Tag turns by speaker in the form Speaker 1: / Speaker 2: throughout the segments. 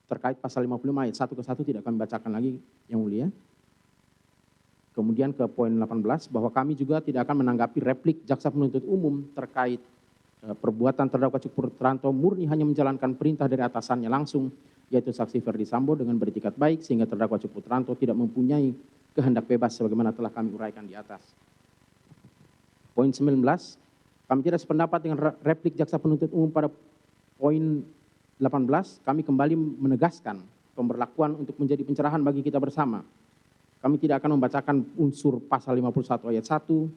Speaker 1: terkait pasal 55 ayat 1 ke 1 tidak kami bacakan lagi, Yang Mulia. Kemudian ke poin 18, bahwa kami juga tidak akan menanggapi replik jaksa penuntut umum terkait perbuatan terdakwa Cuk Putranto murni hanya menjalankan perintah dari atasannya langsung, yaitu saksi Ferdi Sambo dengan beretikat baik, sehingga terdakwa Cuk Putranto tidak mempunyai kehendak bebas sebagaimana telah kami uraikan di atas. Poin 19, kami tidak sependapat dengan replik jaksa penuntut umum pada poin 18, kami kembali menegaskan pemberlakuan untuk menjadi pencerahan bagi kita bersama. Kami tidak akan membacakan unsur pasal 51 ayat 1,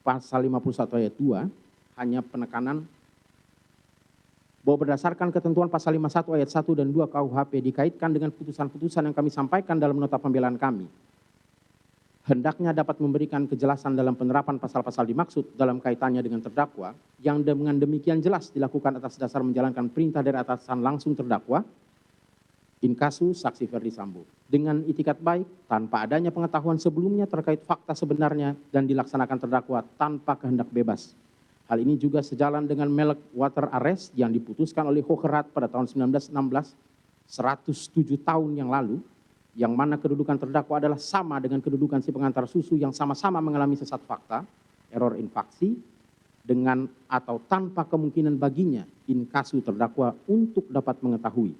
Speaker 1: pasal 51 ayat 2, hanya penekanan bahwa berdasarkan ketentuan pasal 51 ayat 1 dan 2 KUHP dikaitkan dengan putusan-putusan yang kami sampaikan dalam nota pembelaan kami. Hendaknya dapat memberikan kejelasan dalam penerapan pasal-pasal dimaksud dalam kaitannya dengan terdakwa yang dengan demikian jelas dilakukan atas dasar menjalankan perintah dari atasan langsung terdakwa, in kasus saksi Ferdi Sambo, dengan itikat baik tanpa adanya pengetahuan sebelumnya terkait fakta sebenarnya dan dilaksanakan terdakwa tanpa kehendak bebas. Hal ini juga sejalan dengan Melek Water Arrest yang diputuskan oleh Hogerat pada tahun 1916, 107 tahun yang lalu, yang mana kedudukan terdakwa adalah sama dengan kedudukan si pengantar susu yang sama-sama mengalami sesat fakta, error in faksi, dengan atau tanpa kemungkinan baginya in kasu terdakwa untuk dapat mengetahui.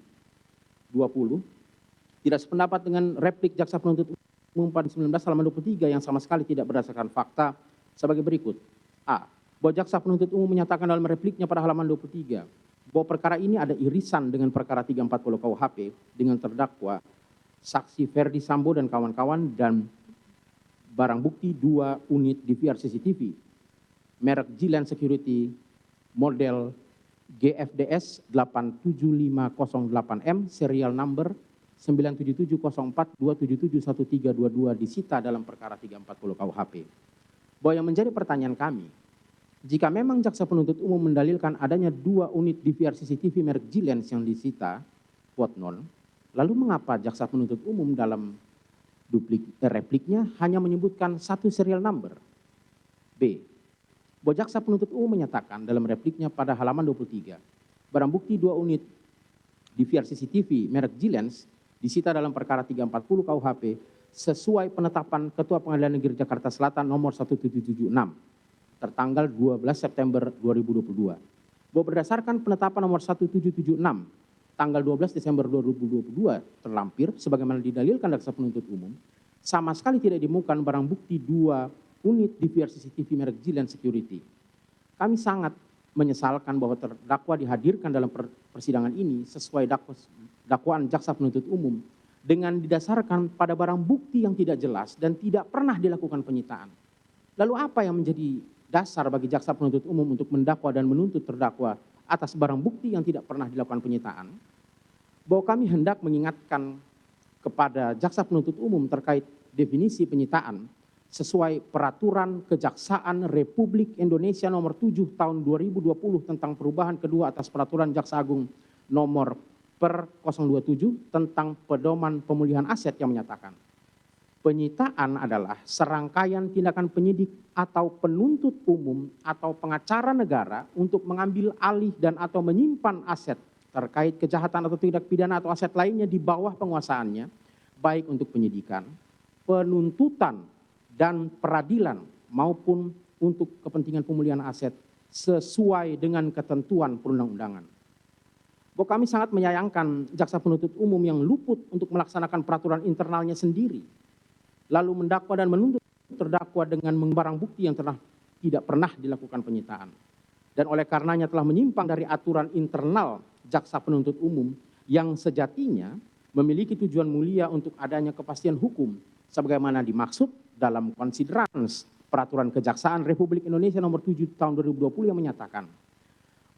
Speaker 1: 20, tidak sependapat dengan replik jaksa penuntut umum pada 19 halaman 23 yang sama sekali tidak berdasarkan fakta sebagai berikut. A. Bahwa jaksa penuntut umum menyatakan dalam repliknya pada halaman 23 bahwa perkara ini ada irisan dengan perkara 340 KUHP dengan terdakwa saksi Ferdi Sambo dan kawan-kawan dan barang bukti 2 unit DVR CCTV merek Gilan Security model GFDS 87508M serial number 97704277132 disita dalam perkara 340 KUHP. Bahwa yang menjadi pertanyaan kami, jika memang jaksa penuntut umum mendalilkan adanya 2 unit DVR CCTV merek Gilan yang disita, quote non, lalu mengapa jaksa penuntut umum dalam repliknya hanya menyebutkan 1 serial number? B. Bahwa jaksa penuntut umum menyatakan dalam repliknya pada halaman 23, barang bukti 2 unit DVR CCTV merek Gilens disita dalam perkara 340 KUHP sesuai penetapan Ketua Pengadilan Negeri Jakarta Selatan nomor 1776 tertanggal 12 September 2022. Bahwa berdasarkan penetapan nomor 1776 tanggal 12 Desember 2022 terlampir sebagaimana didalilkan jaksa penuntut umum, sama sekali tidak ditemukan barang bukti 2 unit DVR CCTV merek Gilan Security. Kami sangat menyesalkan bahwa terdakwa dihadirkan dalam persidangan ini sesuai dakwaan jaksa penuntut umum dengan didasarkan pada barang bukti yang tidak jelas dan tidak pernah dilakukan penyitaan. Lalu apa yang menjadi dasar bagi jaksa penuntut umum untuk mendakwa dan menuntut terdakwa atas barang bukti yang tidak pernah dilakukan penyitaan? Bahwa kami hendak mengingatkan kepada jaksa penuntut umum terkait definisi penyitaan sesuai Peraturan Kejaksaan Republik Indonesia nomor 7 tahun 2020 tentang perubahan kedua atas Peraturan Jaksa Agung nomor per 027 tentang pedoman pemulihan aset yang menyatakan penyitaan adalah serangkaian tindakan penyidik atau penuntut umum atau pengacara negara untuk mengambil alih dan atau menyimpan aset terkait kejahatan atau tindak pidana atau aset lainnya di bawah penguasaannya, baik untuk penyidikan, penuntutan, dan peradilan maupun untuk kepentingan pemulihan aset sesuai dengan ketentuan perundang-undangan. Bahwa kami sangat menyayangkan jaksa penuntut umum yang luput untuk melaksanakan peraturan internalnya sendiri, lalu mendakwa dan menuntut terdakwa dengan barang bukti yang tidak pernah dilakukan penyitaan. Dan oleh karenanya telah menyimpang dari aturan internal jaksa penuntut umum yang sejatinya memiliki tujuan mulia untuk adanya kepastian hukum sebagaimana dimaksud dalam konsiderans Peraturan Kejaksaan Republik Indonesia nomor 7 tahun 2020 yang menyatakan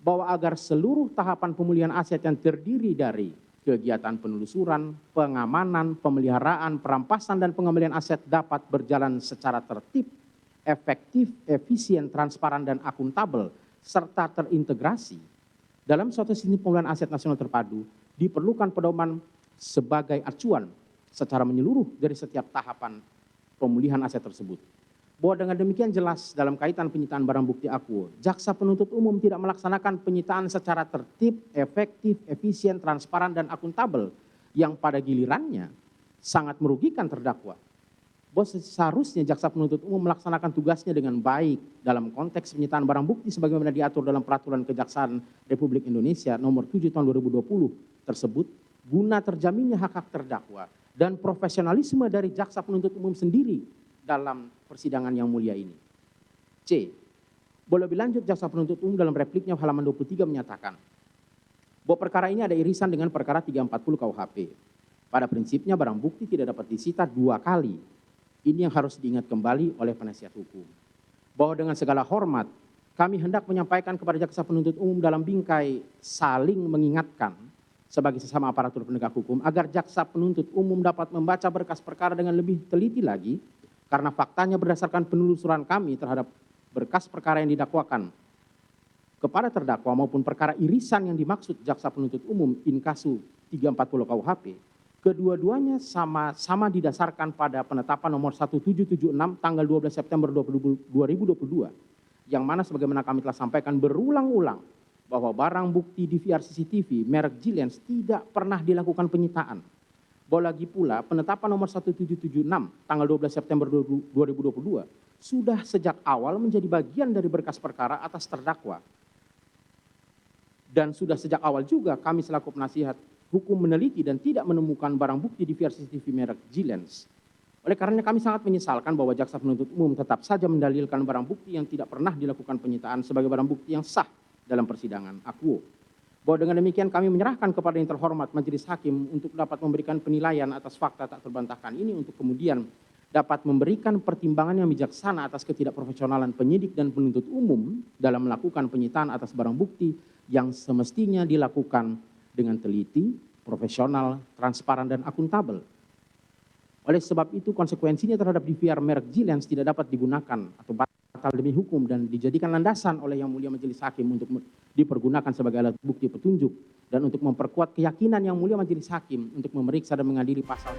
Speaker 1: bahwa agar seluruh tahapan pemulihan aset yang terdiri dari kegiatan penelusuran, pengamanan, pemeliharaan, perampasan, dan pengembalian aset dapat berjalan secara tertib, efektif, efisien, transparan, dan akuntabel, serta terintegrasi dalam suatu sistem pemulihan aset nasional terpadu, diperlukan pedoman sebagai acuan secara menyeluruh dari setiap tahapan pemulihan aset tersebut. Bahwa dengan demikian jelas dalam kaitan penyitaan barang bukti akuo, jaksa penuntut umum tidak melaksanakan penyitaan secara tertib, efektif, efisien, transparan, dan akuntabel yang pada gilirannya sangat merugikan terdakwa. Bahwa seharusnya jaksa penuntut umum melaksanakan tugasnya dengan baik dalam konteks penyitaan barang bukti sebagaimana diatur dalam Peraturan Kejaksaan Republik Indonesia nomor 7 tahun 2020 tersebut, guna terjaminnya hak-hak terdakwa dan profesionalisme dari jaksa penuntut umum sendiri dalam persidangan yang mulia ini. C. Bahwa lebih lanjut jaksa penuntut umum dalam repliknya halaman 23 menyatakan bahwa perkara ini ada irisan dengan perkara 340 KUHP. Pada prinsipnya barang bukti tidak dapat disita 2 kali. Ini yang harus diingat kembali oleh penasihat hukum. Bahwa dengan segala hormat, kami hendak menyampaikan kepada jaksa penuntut umum dalam bingkai saling mengingatkan sebagai sesama aparatur penegak hukum agar jaksa penuntut umum dapat membaca berkas perkara dengan lebih teliti lagi, karena faktanya berdasarkan penelusuran kami terhadap berkas perkara yang didakwakan kepada terdakwa maupun perkara irisan yang dimaksud jaksa penuntut umum in kasu 340 KUHP, kedua-duanya sama didasarkan pada penetapan nomor 1776 tanggal 12 September 2022, yang mana sebagaimana kami telah sampaikan berulang-ulang bahwa barang bukti DVR CCTV merek Gilens tidak pernah dilakukan penyitaan. Bahwa lagi pula penetapan nomor 1776 tanggal 12 September 2022 sudah sejak awal menjadi bagian dari berkas perkara atas terdakwa. Dan sudah sejak awal juga kami selaku penasihat hukum meneliti dan tidak menemukan barang bukti DVR CCTV merek Gilens. Oleh karena kami sangat menyesalkan bahwa jaksa penuntut umum tetap saja mendalilkan barang bukti yang tidak pernah dilakukan penyitaan sebagai barang bukti yang sah dalam persidangan akuo. Bahwa dengan demikian kami menyerahkan kepada yang terhormat majelis hakim untuk dapat memberikan penilaian atas fakta tak terbantahkan ini untuk kemudian dapat memberikan pertimbangan yang bijaksana atas ketidakprofesionalan penyidik dan penuntut umum dalam melakukan penyitaan atas barang bukti yang semestinya dilakukan dengan teliti, profesional, transparan, dan akuntabel. Oleh sebab itu konsekuensinya terhadap DVR merek Gilens tidak dapat digunakan atau batal demi hukum dan dijadikan landasan oleh yang mulia majelis hakim untuk dipergunakan sebagai alat bukti petunjuk dan untuk memperkuat keyakinan yang mulia majelis hakim untuk memeriksa dan mengadili pasal